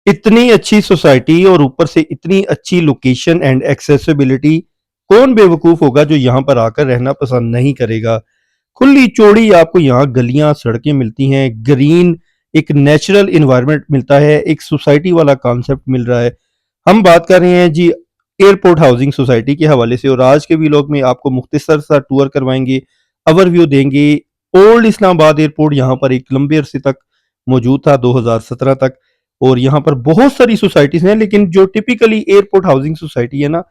इतनी अच्छी सोसाइटी और ऊपर से इतनी अच्छी लोकेशन एंड एक्सेसिबिलिटी, कौन बेवकूफ होगा जो यहाँ पर आकर रहना पसंद नहीं करेगा। खुली चौड़ी आपको यहाँ गलियां सड़कें मिलती हैं, ग्रीन एक नेचुरल इन्वायरमेंट मिलता है, एक सोसाइटी वाला कॉन्सेप्ट मिल रहा है। हम बात कर रहे हैं जी एयरपोर्ट हाउसिंग सोसाइटी के हवाले से, और आज के व्लॉग में आपको मुख्तसर सा टूर करवाएंगे, ओवरव्यू देंगे। ओल्ड इस्लामाबाद एयरपोर्ट यहाँ पर एक लंबे अरसे तक मौजूद था, 2017 तक। और यहाँ पर बहुत सारी सोसाइटीज हैं, लेकिन जो टिपिकली एयरपोर्ट हाउसिंग सोसाइटी है ना,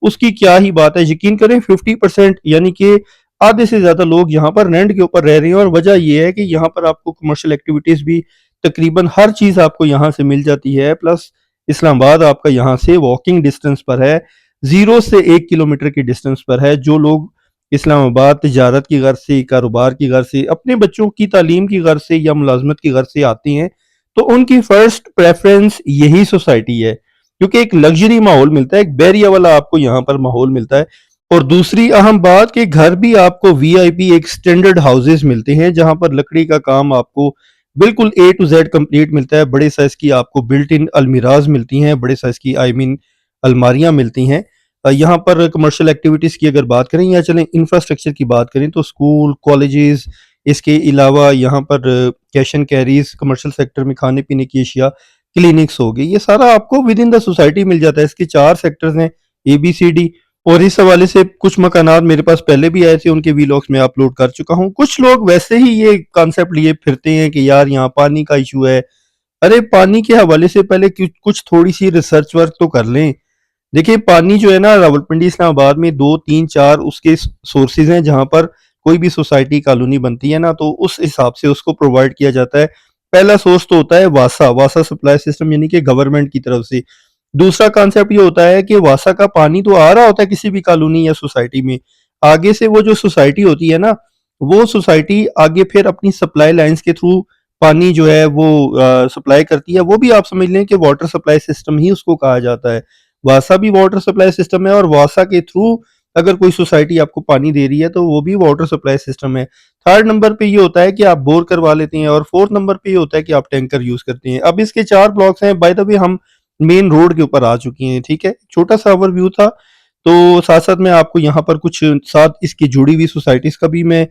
उसकी क्या ही बात है। यकीन करें 50% यानी कि आधे से ज्यादा लोग यहाँ पर रेंट के ऊपर रह रहे हैं। और वजह यह है कि यहाँ पर आपको कमर्शियल एक्टिविटीज भी तकरीबन हर चीज आपको यहाँ से मिल जाती है। प्लस इस्लामाबाद आपका यहाँ से वॉकिंग डिस्टेंस पर है, 0 से 1 किलोमीटर की डिस्टेंस पर है। जो लोग इस्लामाबाद तिजारत की गर्ज से, कारोबार की गर्ज से, अपने बच्चों की तालीम की गर्ज से या मुलाजमत की गर्ज से आते हैं, तो उनकी फर्स्ट प्रेफरेंस यही सोसाइटी है, क्योंकि एक लग्जरी माहौल मिलता है, एक बैरिया वाला आपको यहाँ पर माहौल मिलता है। और दूसरी अहम बात कि घर भी आपको वीआईपी एक स्टैंडर्ड हाउसेस मिलते हैं, जहां पर लकड़ी का काम आपको बिल्कुल ए टू जेड कंप्लीट मिलता है। बड़े साइज की आपको बिल्ट इन अलमीराज मिलती हैं, बड़े साइज की अलमारियां मिलती हैं। यहाँ पर कमर्शियल एक्टिविटीज की अगर बात करें या चलें इंफ्रास्ट्रक्चर की बात करें, तो स्कूल कॉलेजेस, इसके अलावा यहाँ पर cash and carries, commercial sector में खाने पीने की अशिया, क्लिनिक्स हो गई, ये सारा आपको विद इन द सोसाइटी मिल जाता है। इसके 4 सेक्टर्स हैं, ABCD। और इस हवाले से कुछ मकानात मेरे पास पहले भी आए थे, उनके वीलॉग्स में अपलोड कर चुका हूँ। कुछ लोग वैसे ही ये कॉन्सेप्ट लिए फिरते हैं कि यार यहाँ पानी का इशू है। अरे पानी के हवाले से पहले कुछ थोड़ी सी रिसर्च वर्क तो कर लें। देखिए पानी जो है ना, रावलपिंडी इस्लामाबाद में 2 3 4 उसके सोर्सेज हैं, जहां पर कोई भी सोसाइटी कॉलोनी बनती है ना, तो उस हिसाब से उसको प्रोवाइड किया जाता है। पहला सोर्स तो होता है वासा वासा सप्लाई सिस्टम, यानी कि गवर्नमेंट की तरफ से। दूसरा कॉन्सेप्ट ये होता है कि वासा का पानी तो आ रहा होता है किसी भी कॉलोनी या सोसाइटी में, आगे से वो जो सोसाइटी होती है ना, वो सोसाइटी आगे फिर अपनी सप्लाई लाइंस के थ्रू पानी जो है वो सप्लाई करती है। वो भी आप समझ लें कि वाटर सप्लाई सिस्टम ही उसको कहा जाता है। वासा भी वाटर सप्लाई सिस्टम है, और वासा के थ्रू अगर कोई सोसाइटी आपको पानी दे रही है तो वो भी वाटर सप्लाई सिस्टम है। थर्ड नंबर पे ये होता है कि आप बोर करवा लेते हैं, और फोर्थ नंबर पे ये होता है कि आप टैंकर यूज करते हैं। अब इसके 4 ब्लॉक्स हैं। बाय द वे हम मेन रोड के ऊपर आ चुकी हैं, ठीक है। छोटा सा ओवरव्यू था, तो साथ साथ मैं आपको यहाँ पर कुछ साथ इसकी जुड़ी हुई सोसाइटीज का भी मैं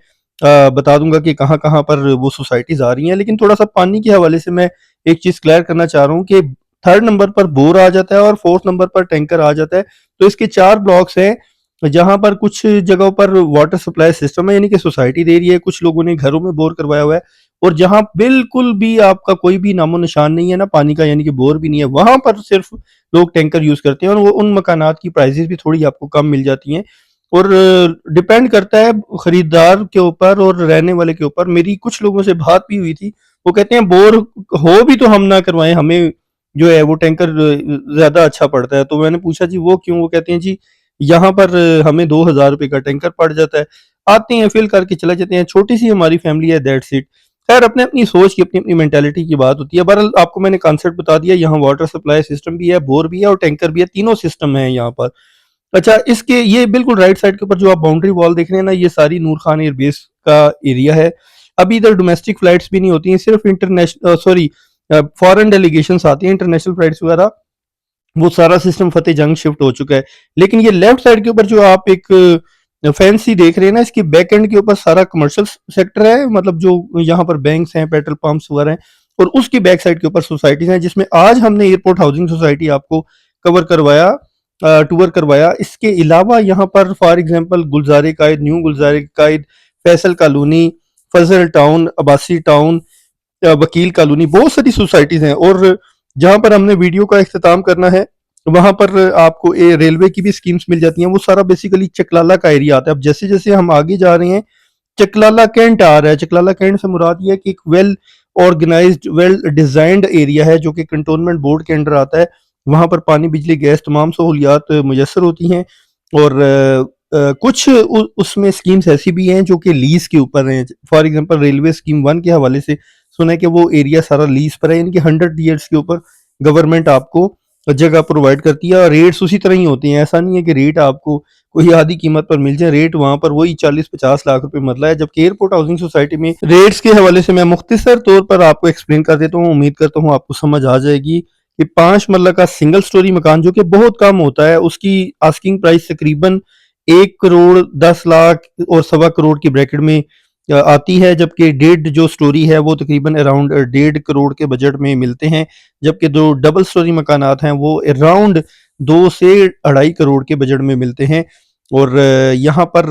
बता दूंगा कि कहाँ कहाँ पर वो सोसाइटीज आ रही हैं। लेकिन थोड़ा सा पानी के हवाले से मैं एक चीज क्लियर करना चाह रहा हूँ कि थर्ड नंबर पर बोर आ जाता है और फोर्थ नंबर पर टैंकर आ जाता है। तो इसके 4 ब्लॉक्स हैं, जहां पर कुछ जगहों पर वाटर सप्लाई सिस्टम है, यानी कि सोसाइटी दे रही है, कुछ लोगों ने घरों में बोर करवाया हुआ है। और जहां बिल्कुल भी आपका कोई भी नामो निशान नहीं है ना पानी का, यानी कि बोर भी नहीं है, वहां पर सिर्फ लोग टैंकर यूज करते हैं। और वो उन मकानात की प्राइसेस भी थोड़ी आपको कम मिल जाती हैं। और डिपेंड करता है खरीदार के ऊपर और रहने वाले के ऊपर। मेरी कुछ लोगों से बात भी हुई थी, वो कहते हैं बोर हो भी तो हम ना करवाएं, हमें जो है वो टैंकर ज्यादा अच्छा पड़ता है। तो मैंने पूछा जी वो क्यों? वो कहते हैं जी यहाँ पर हमें 2,000 रुपए का टैंकर पड़ जाता है, आते हैं फिल करके चले जाते हैं, छोटी सी हमारी फैमिली है, दैट्स इट। खैर अपने अपनी सोच की, अपनी अपनी मेंटेलिटी की बात होती है। बहरहाल आपको मैंने कॉन्सेप्ट बता दिया, यहाँ वाटर सप्लाई सिस्टम भी है, बोर भी है और टैंकर भी है, तीनों सिस्टम है यहाँ पर। अच्छा, इसके ये बिल्कुल राइट साइड के ऊपर जो आप बाउंड्री वॉल देख रहे हैं ना, ये सारी नूर खान एयरबेस का एरिया है। अभी इधर डोमेस्टिक फ्लाइट्स भी नहीं होती हैं, सिर्फ इंटरनेशनल सॉरी फॉरेन डेलीगेशन आती हैं, इंटरनेशनल फ्लाइट्स वगैरह। वो सारा सिस्टम फतेह जंग शिफ्ट हो चुका है। लेकिन ये लेफ्ट साइड के ऊपर जो आप एक फैंसी देख रहे हैं ना, इसके बैक एंड के ऊपर सारा कमर्शियल सेक्टर है, मतलब जो यहाँ पर बैंक्स हैं, पेट्रोल पंप्स वगैरह हैं। और उसकी बैक साइड के ऊपर सोसाइटीज हैं, जिसमें आज हमने एयरपोर्ट हाउसिंग सोसाइटी आपको कवर करवाया, टूर करवाया। इसके अलावा यहाँ पर for example Gulzar Quaid, new Gulzar Quaid, Faisal colony, Fazal town, Abbasi town, Wakeel colony, बहुत सारी सोसाइटीज हैं। और जहां पर हमने वीडियो का इख्तिताम करना है, वहां पर आपको रेलवे की भी स्कीम्स मिल जाती हैं। वो सारा बेसिकली चकलाला का एरिया आता है। अब जैसे जैसे हम आगे जा रहे हैं, चकलाला कैंट आ रहा है। चकलाला कैंट से मुराद ये है कि एक well organised, well designed area है, जो कि कंटोनमेंट बोर्ड के अंडर आता है। वहां पर पानी, बिजली, गैस तमाम सहूलियात मुयसर होती हैं। और कुछ उसमें स्कीम्स ऐसी भी हैं जो कि लीज के ऊपर हैं। फॉर एग्जांपल रेलवे स्कीम 1 के हवाले से सुना है कि वो एरिया सारा लीज पर है, यानी कि 100 ईयर्स के ऊपर गवर्नमेंट आपको जगह प्रोवाइड करती है। और रेट्स उसी तरह ही होते हैं, ऐसा नहीं है कि रेट आपको कोई आधी कीमत पर मिल जाए। रेट वहां पर वही 40-50 लाख रुपए मरला है। जबकि एयरपोर्ट हाउसिंग सोसाइटी में रेट्स के हवाले से मैं मुख्तसर तौर पर आपको एक्सप्लेन कर देता हूँ, उम्मीद करता हूँ आपको समझ आ जाएगी कि 5 मरला का सिंगल स्टोरी मकान जो कि बहुत कम होता है, उसकी आस्किंग प्राइस तकरीबन 1 करोड़ 10 लाख और सवा करोड़ की ब्रैकेट में आती है, जबकि डेढ़ जो स्टोरी है वो तकरीबन अराउंड 1.5 करोड़ के बजट में मिलते हैं, जबकि जो डबल स्टोरी मकानात हैं वो अराउंड 2 से 2.5 करोड़ के बजट में मिलते हैं। और यहाँ पर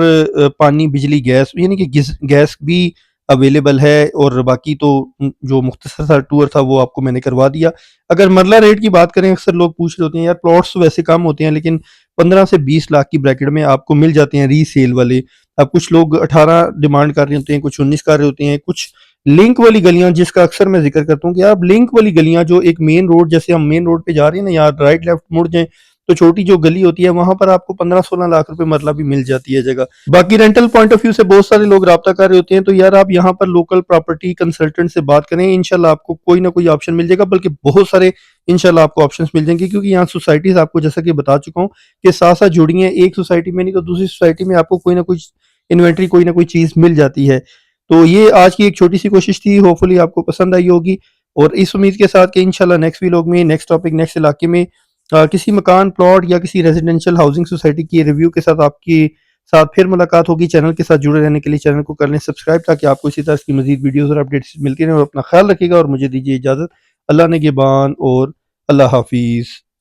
पानी, बिजली, गैस यानी कि गैस भी अवेलेबल है, और बाकी तो जो मुख्तसर सा टूर था वो आपको मैंने करवा दिया। अगर मरला रेट की बात करें, अक्सर लोग पूछ रहे होते हैं यार प्लॉट्स तो वैसे कम होते हैं, लेकिन 15 से 20 लाख की ब्रैकेट में आपको मिल जाते हैं रीसेल वाले। अब कुछ लोग 18 डिमांड कर रहे होते हैं, कुछ 19 कर रहे होते हैं, कुछ लिंक वाली गलियां, जिसका अक्सर मैं जिक्र करता हूँ कि आप लिंक वाली गलियां, जो एक मेन रोड, जैसे हम मेन रोड पे जा रहे हैं ना, यार राइट लेफ्ट मुड़ जाएं तो छोटी जो गली होती है वहां पर आपको 15-16 लाख रुपए मरला भी मिल जाती है जगह। बाकी रेंटल पॉइंट ऑफ व्यू से बहुत सारे लोग राब्ता कर रहे होते हैं, तो यार आप यहाँ पर लोकल प्रॉपर्टी कंसल्टेंट से बात करें, इंशाल्लाह आपको कोई ना कोई ऑप्शन मिल जाएगा, बल्कि बहुत सारे इंशाल्लाह आपको ऑप्शंस मिल जाएंगे, क्योंकि यहाँ सोसाइटीज आपको जैसा कि बता चुका हूँ कि साथ साथ जुड़ी हैं, एक सोसाइटी में नहीं तो दूसरी सोसाइटी में आपको कोई ना कोई इन्वेंट्री, कोई ना कोई चीज मिल जाती है। तो ये आज की एक छोटी सी कोशिश थी, होपफुली आपको पसंद आई होगी, और इस उम्मीद के साथ कि इंशाल्लाह नेक्स्ट वीलॉग में, नेक्स्ट टॉपिक, नेक्स्ट इलाके में किसी मकान प्लॉट या किसी रेजिडेंशियल हाउसिंग सोसाइटी की रिव्यू के साथ आपकी साथ फिर मुलाकात होगी। चैनल के साथ जुड़े रहने के लिए चैनल को कर लें सब्सक्राइब, ताकि आपको इसी तरह की मजीद वीडियोस और अपडेट्स मिलती रहें। और अपना ख्याल रखिएगा और मुझे दीजिए इजाज़त। अल्लाह ने निगहबान और अल्लाह हाफिज़।